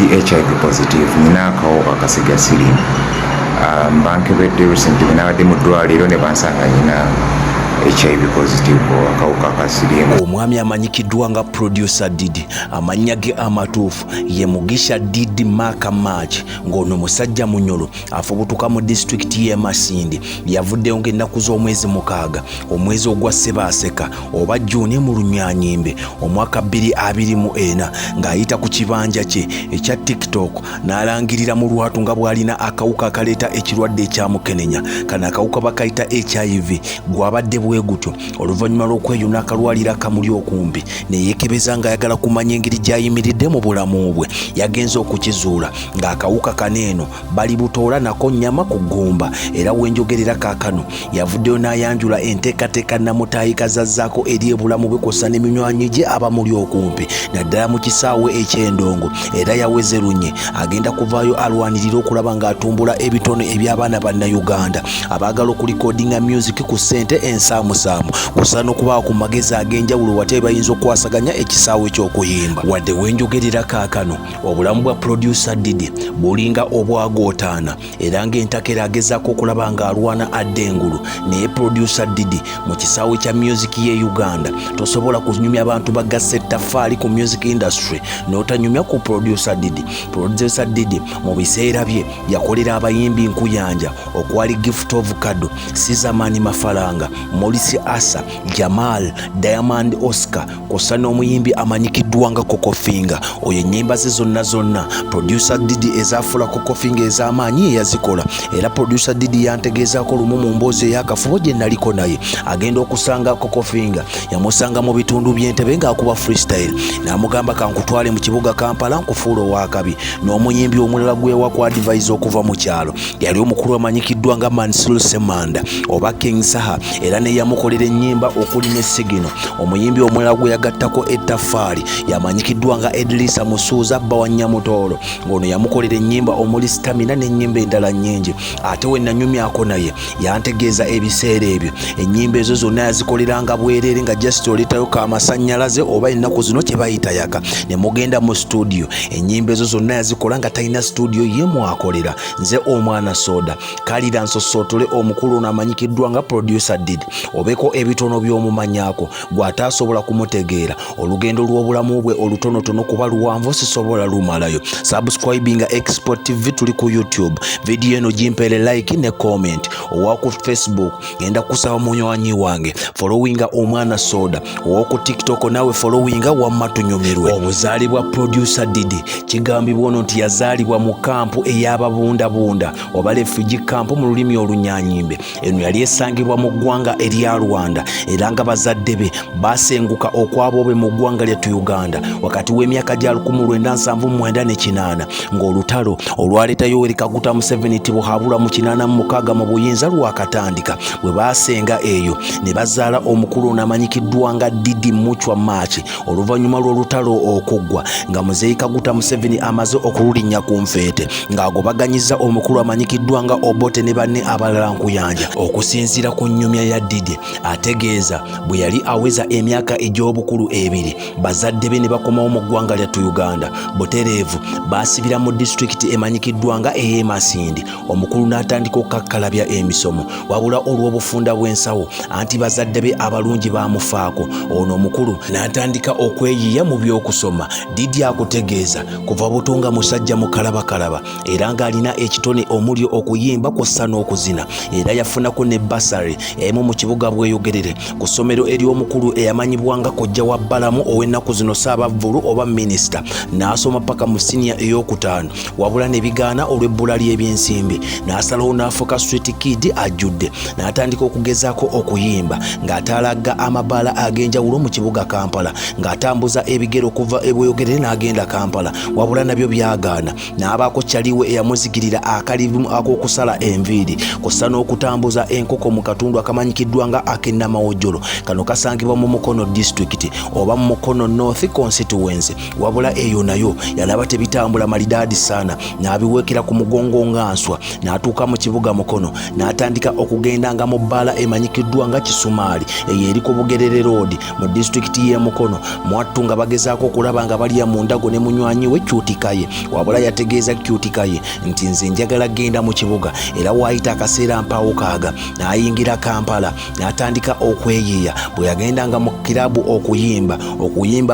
HIV positive nina akawuka akasiga sirimu. Bankebedde recently nabadde mu ddwaliro ne bansanga nina HIV positive akawuka ka sirimu. Omwami amanyikiddwa nga producer Diddy, amannya ge amatuufu ye Mugisha Diddy Maka Match, ng'ono musajja munyolo afubutuka mu district y'e Masindi. Yavuddeyo ng'ennaku z'omwezi mukaaga omwezi ogwa Ssebaaseka oba Juni mu Lunyanyimbe omwaka 2024 ng'ayita ku kibanja kye ekya TikTok n'alangirira mu lwatu nga bw'alina akawuka akaleeta ekirwadde ekyamukenenya. Kano akawuka bakayita HIV gw'abadde bwe gutyo oluvannyuma lw'okweyuna akalwalira akamuli okumpi ne yeekebeza ng'ayagala kumanya engeri gy'ayimiridde mu bulamu bwe. Yagenze okukizuula ng'akawuka kaneeno bali butoola nako nnyama ku ggumba, era wenjogerera kaakano yavuddeyo n'ayanjula enteekateeka namutaayika zazzaako eri ebulamu bwe kw'ossa n'eminywanyi gye abamuli okumpi naddala mu kisaawe eky'Endongo. Era yaweze lunye agenda kuvaayo alwanirira okulaba ng'atumbula ebitono eby'abaana bannayuganda abaagala okulikodinga music ku ssente ensaamusaamu kussa n'okubaawo ku magezi ag'enjawulo wate bayinza okwasaganya ekisaawe ky'okuyimba. Wadde wenjogerera kaakano obulamu bwa producer Diddy bulinga obwagootaana era ng'entakera agezaako okulaba ng'alwana adde engulu, naye producer Diddy mu kisaawe kya music ye Uganda tosobola kunyumya abantu bagasse ettaffaali ku music industry n'otanyumya ku producer Diddy. Producer Diddy mu biseera bye yakolera abayimbi nkuyanja okwali Gift of Kado, Sizamani Mafalanga, Morris Asa, Jamal, Diamond Oscar kw'ossa n'omuyimbi amanyikiddwa nga Coco Finger. Oyo ennyimba ze zonna producer Diddy ezaafula Coco Finger ez'amaanyi ye yazikola, era producer Diddy yantegeezaako lumu mu mboozi ey'akafubo gye naliko naye agenda okusanga Coco Finger yamusanga mu bitundu by'Entebbe ng'akuba freestyle n'amugamba kankutwale mu kibuga Kampala nkufuula ow'akabi. N'omuyimbi omulala gwewa ku advise okuva mu kyalo yali omukulu amanyikiddwa nga Mansur Semanda oba King Saha, era ne yamukolera ennyimba okuli ne Sigino. Omuyimbi omulala gwe yagattako ettaffaali yamanyikiddwa nga Edrisa Musuuza bba wa Nyamutoolo, ng'ono yamukolera ennyimba omuli Stamina n'ennyimba endala nnyingi. Ate we nanyumyako naye yantegeeza ebiseera ebyo ennyimba ezo zonna yazikoleranga bwereere nga just oletayo kamasannyalaze oba ennaku zino kye bayita yaka ne mugenda mu studio. Ennyimba ezo zonna yazikola nga talina studio ye mwakolera. Nze omwana Soda kalira nsosootole omukulu ono amanyikiddwa nga producer Diddy obeko ebitono by'omumanyaako gw'ataasobola kumutegeera. Olugendo lw'obulamu bwe olutonotono kuba luwanvu sisobola lumalayo. Subscribinga Export TV tuli ku YouTube, video eno gimpere like ne comment. Owaku Facebook ngenda kusaba munywanyi wange followinga omwana Soda, owaku TikTok nawe followinga wamma tunyumirwe. Obuzaali bwa producer Diddy kigambibwa ono nti yazaalibwa mu kampu ey'ababundabunda oba refugee camp mu lulimi Olunyanyimbe. Eno yali esangibwa mu ggwanga erya Rwanda era nga bazadde be basenguka okwabo be mu ggwanga ly'etu Uganda wakati w'emyaka gya 1978 ng'olutalo olwaleeta Yoweri Kaguta Museveni tibuhabula mu 86 mu buyinza lwakatandika. Bwe baasenga eyo ne bazaala omukulu n'amanyikiddwa nga Diddy Muchwa Match oluvannyuma lw'olutalo okuggwa nga Muzeeyi Kaguta Museveni amaze okululinnya ku nfeete ng'agobaganyiza omukulu amanyikiddwa nga Obote ne banne abalala nkuyanja. Okusinziira ku nnyumya ya Diddy ategeeza bwe yali aweza emyaka egy'obukulu ebiri bazadde be ne bakomawo mu ggwanga ly'etu Uganda butereevu baasibira mu district emanyikiddwa nga ey'e Masindi. Omukulu n'atandika okukakkalabya emisomo wabula olw'obufunda bw'ensawo anti bazadde be abalungi baamufaako. Ono omukulu n'atandika okweyiya mu by'okusoma. Diddy akutegeeza kuva buto nga musajja mukalabakalaba era ng'alina ekitone omuli okuyimba kw'ossa n'okuzina, era yafunako ne basari emu mu kibuga Bweyogerere ku ssomero ery'omukulu eyamanyibwa nga kojja wa Balamu ow'ennaku zino Ssaabavvulu oba minisita. N'asoma paka mu siniya ey'okutaano wabula ne bigaana olw'ebbula ly'ebyensimbi. N'asalawo n'afuuka street kid ajjudde n'atandika okugezaako okuyimba ng'ataalagga amabaala ag'enjawulo mu kibuga Kampala ng'atambuza ebigero okuva e Bweyogerere n'agenda Kampala, wabula nabyo byagaana. N'abaako kyaliwe eyamuzigirira akalimu ak'okusala enviiri kw'ossa n'okutambuza enkoko mu katundu akamanyikiddwa amanyikiddwa nga ak'Ennamawojjolo. Kano kasangibwa mu Mukono District oba mu Mukono North Constituency, wabula eyo nayo yalaba tebitambula malidaadi saana n'abiweekera ku mugongo nga nswa, n'atuuka mu kibuga Mukono n'atandika okugenda nga mu bbaala emanyikiddwa nga Kisumaali eyo eri ku Bugerere Road mu disitulikiti y'e Mukono. Mwattu nga bagezaako okulaba nga balya mu ndago ne munywanyi we Kyutikaye, wabula yategeeza Kyutikaye nti nze njagala genda mu kibuga, era waayita akaseera mpaawo kaaga n'ayingira Kampala n'atandika okweyiiya. Bwe yagendanga mu kirabu okuyimba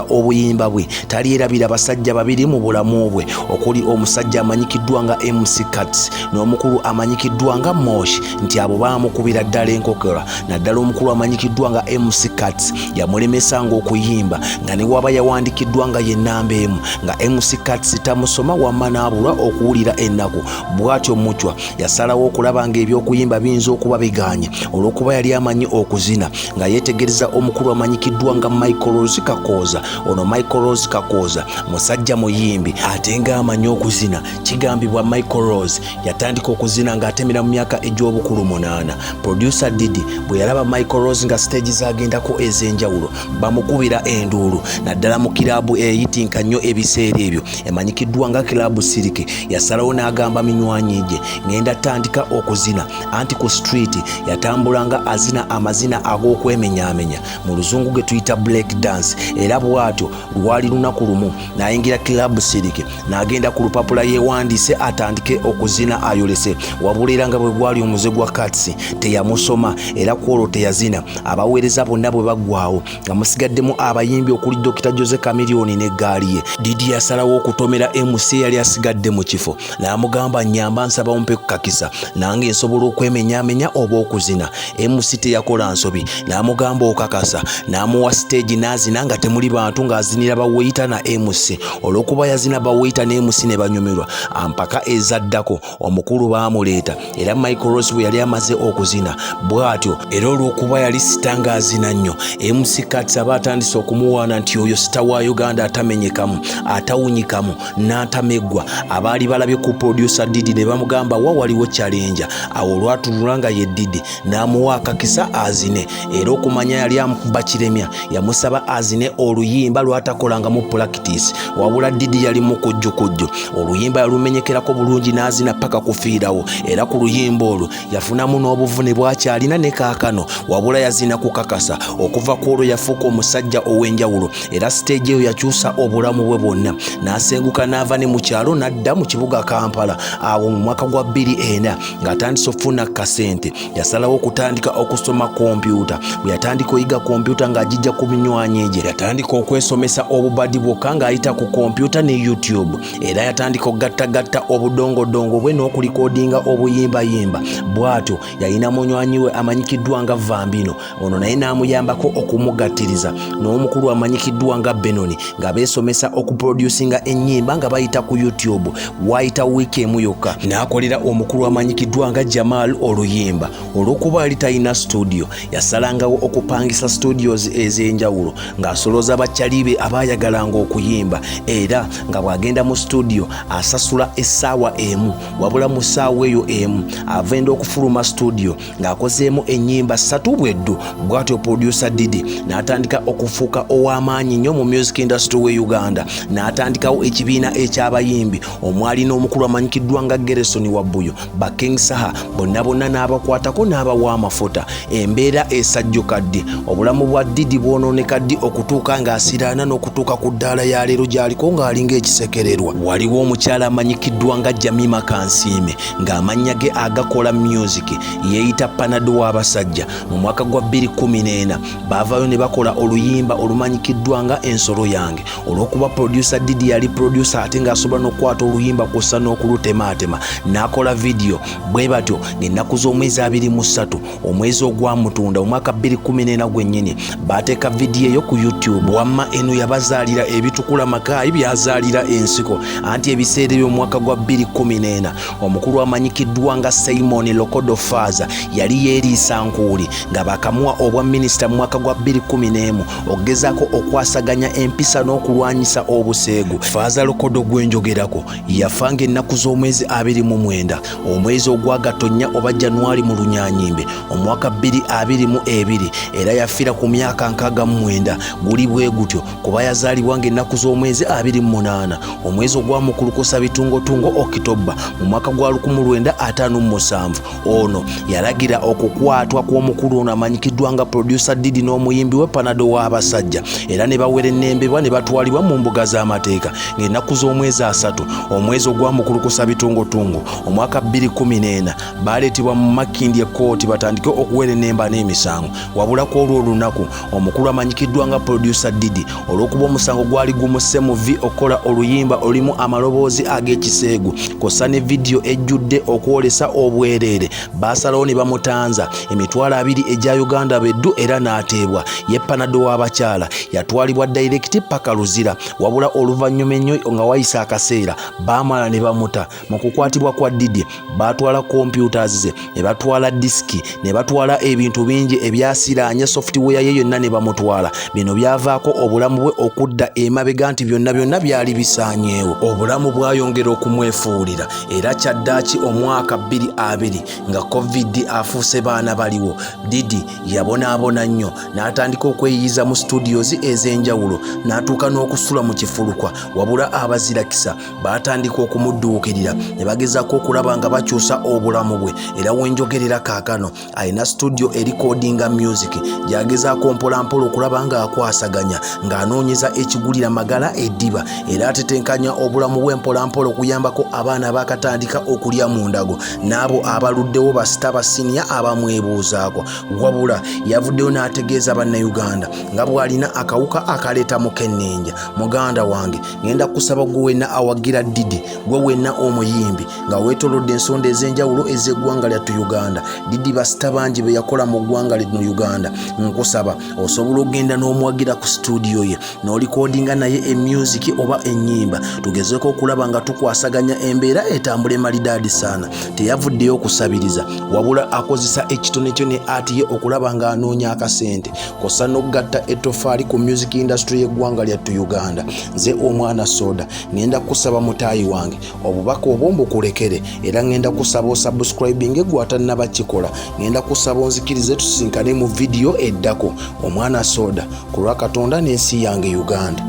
obuyimba bwe talyerabira basajja babiri mu bulamu bwe, okuli omusajja amanyikiddwa nga MC Cats n'omukulu amanyikiddwa nga Moshi, nti abo baamukubira ddala enkokera. Naddala omukulu amanyikiddwa nga MC Cats yamulemesanga okuyimba, nga ne waba yawandikiddwa nga ye nnamba emu, nga MC Cats tamusoma wamma n'abulwa okuwulira ennaku. Bw'atyo Muchwa yasalawo okulaba nga ebyokuyimba biyinza okuba biganye, olw'okuba yali amanyi okuzina, nga yeetegereza omukulu amanyikiddwa nga Michael Rose Kakooza. Ono Michael Rose Kakooza musajja muyimbi ate nga amanyi okuzina. Kigambibwa Michael Rose yatandika okuzina ng'atemera mu myaka egy'obukulu 8. Producer Didi bwe yalaba Michael Rose nga stage zagendako ez'enjawulo, bamukubira enduulu, naddala mu kirabu eyitinka nnyo ebiseera ebyo emanyikiddwa nga kirabu Sirike. Yasalawo n'agamba minywanyi gye, ngenda tandika okuzina, anti ku street yatambulanga azina amazina ag'okwemenyaamenya, mu luzungu ge tuyita break dance. Era bw'atyo lwali lunaku lumu n'ayingira kirabu Sirike n'agenda ku lupapula yeewandiise atandike okuzina ayolese, wabula era nga bwe gwali omuze gwa Cats teyamusoma, era kwolwo teyazina. Abaweereza bonna bwe baggwaawo nga musigaddemu abayimbi okuli Dr. Jose Chameleone n'eggaali ye. Didi yasalawo okutomera MC yali asigadde mu kifo, n'amugamba nnyamba nsaba ompe kukakisa nange nsobola okwemenyaamenya oba okuzina. MC teyakola nsobi, n'amugamba okakasa, n'amuwa stage n'azina nga temuli bantu, ng'azinira baweita na MC. Olw'okuba yazina baweita ne MC ne banyumirwa, mpaka ezaddako omukulu baamuleeta, era Michael Rose bwe yali amaze okuzina bw'atyo, era olw'okuba yali sitanga azina nnyo, MC Cats aba atandise okumuwaana nti oyo sita wa Uganda atamenyekamu, atawunyikamu n'atameggwa. Abaali balabye ku producer Didi ne bamugamba wa waliwo challenge. Awo olwatulula nga ye Didi n'amuwa akakisa azine, era okumanya yali amukuba kiremya yamusaba azine oluyimba lwatakolangamu practice, wabula Didi yali mu kujjukujju. Oluyimba yalumenyekerako bulungi n'azina paka kufiirawo, era ku luyimba olwo yafunamu n'obuvune bwakyalina ne kaakano, wabula yazina kukakasa. Okuva ku olwo yafuuka omusajja ow'enjawulo, era stage eyo yakyusa obulamu bwe bwonna, n'asenguka n'ava ne mu kyalo n'adda mu kibuga Kampala. Awo mu mwaka gwa 2004 ng'atandise okufuna kasente, yasalawo okutandika okusoma kompyuta. Bwe yatandika oyiga kompyuta ng'agijja ku minywanyi gye, yatandika okwesomesa obubadi bwokka ng'ayita ku kompyuta ne YouTube, era yatandika okugattagatta obudongodongo bwe n'okulikodinga obuyimbayimba. Bw'atyo yalina munywanyi we amanyikiddwa nga Vambino, ono naye n'amuyambako okumugattiriza, n'omukulu amanyikiddwa nga Benoni, nga beesomesa okuproducinga ennyimba nga bayita ku YouTube. Waayita wiiki emu yokka n'akolera omukulu amanyikiddwa nga Jamal oluyimba. Olw'okuba yali talina studio, yasalangawo okupangisa studios ez'enjawulo ng'asolooza bakyali be abaayagalanga okuyimba, era nga bw'agenda mu studio asasula essaawa emu, wabula mu ssaawa eyo emu avenda okufuluma studio ng'akozeemu ennyimba 3 bweddu. Bw'atyo producer Didi n'atandika okufuuka ow'amaanyi nnyo mu music industry we Uganda, n'atandikawo ekibiina eky'abayimbi omwali n'omukulu amanyikiddwa nga Gerson Wabbuyo, ba King Saha, bonna n'abakwatako n'abawa amafuta. Embeera esajjuka ddi, obulamu bwa Didi bwonooneka ddi okutuuka ng'asiraana n'okutuuka ku ddaala ya leero gy'aliko ng'alinga ekisekererwa. Waliwo omukyala amanyikiddwa nga Jamima Kansiime ng'amannya ge agakola music yeeyita Panado w'abasajja. Mu mwaka gwa 2014 baavaayo ne bakola oluyimba olumanyikiddwa nga Ensolo yange. Olw'okuba producer Didi yali producer ate ng'asobola n'okukwata oluyimba kussa n'okulutemaatema, n'akola video. Bwe batyo ng'ennaku z'omwezi 23 omwezi ogwa Mutunda omwaka 2014 gwennyini baateeka video eyo ku YouTube. Wamma eno yabazaalira ebitukula makaayi byazaalira ensiko, anti ebiseera ebyo omwaka gwa 2014 omukulu amanyikiddwa nga Simon Lokodo Faza yali yeeriisa nkuuli nga bakamuwa obwa minisita mu mwaka gwa 2011 okugezaako okwasaganya empisa n'okulwanyisa obuseegu. Faza Lokodo gwenjogerako yafa ng'ennaku z'omwezi 29 omwezi ogwa Gatonnya oba Januari mu Lunyanyimbe omwaka 2022 era yafiira ku myaka 69 guli bwe gutyo kuba yazaalibwa ng'ennaku z'omwezi 28 omwezi ogwamukulukusa bitungotungo Okitoba mu mwaka gwa 1957. Ono yalagira okukwatwa kw'omukulu ono amanyikiddwa nga producer Diddy n'omuyimbi we Panado w'abasajja era ne bawera ennembebwa ne batwalibwa mu mbuga z'amateeka ng'ennaku z'omwezi 3 omwezi ogwamukulukusa bitungotungo omwaka 2014 baaleetebwa mu Makindye Court batandike okuwera ennemba n'emisango. Wabula ku olwo olunaku omukulu amanyikiddwa nga producer Diddy olw'okuba omusango gwali gumusse mu okola oluyimba olimu amaloboozi ag'ekiseegu kosa ne vidiyo ejjudde okwolesa obwereere baasalawo ne bamutanza emitwalo 2 egya Uganda beddu era n'ateebwa. Ye Panado w'abakyala yatwalibwa direct paka Luzira wabula oluvannyuma ennyo nga wayisa akaseera baamala ne bamuta. Mu kukwatibwa kwa Diddy baatwala computers ze ne batwala disiki ne batwala ebintu bingi ebyasiraanye software ye yonna ne bamutwala. Bino byavaako obulamu bwe okudda emabega nti byonna byali bisaanyeewo. Obulamu bwayongera okumwefuulira era kyaddaaki omwaka 2020 nga covid afuuse baana baliwo. Diddy yabonaabona nnyo n'atandika okweyiyiza mu studios ez'enjawulo n'atuuka n'okusula mu kifulukwa wabula abazirakisa baatandika okumudduukirira ne bagezaako okulaba nga bakyusa obulamu bwe era wenjogerera kaakano alina studio erikodinga music gy'agezaako mpolampola okulaba nga akwasaganya ng'anoonyeza ekigulira magala eddiba era atetenkanya obulamu bwe mpolampola okuyambako abaana bakatandika okulya mu ndago n'abo abaluddewo basita basinia abamwebuuzaako. Wabula yavuddeyo n'ategeeza bannayuganda nga bw'alina akawuka akaleeta mukennenja. Muganda wange ngenda kusaba gwe wenna awagira Diddy gwe wenna omuyimbi nga weetolodde ensonda ez'enjawulo ez'eggwanga lyattu Uganda. Diddy basita bangi be yakola mu ggwanga lino Uganda. Nkusaba osobola okugenda n'omuwagira ku studio ye n'olikodinga naye emusic oba ennyimba tugezeeko okulaba nga tukwasaganya embeera etambule malidaadi saana. Teyavuddeyo kusabiriza wabula akozesa ekitone kyo ne ati ye okulaba nga anoonya akasente kosa n'okugatta ettofaali ku music industry y'eggwanga lyattu Uganda. Nze omwana Soda ngenda kusaba mutaayi wange obubaka obwo mbukulekere era ngenda kusaba osubscribing gw'atannaba kikola. Ngenda kusaba onzikirize tusinkane mu vidiyo eddako. Omwana Soda ku lwa Katonda n'ensi yange Uganda.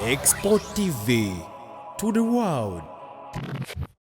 Export TV to the world.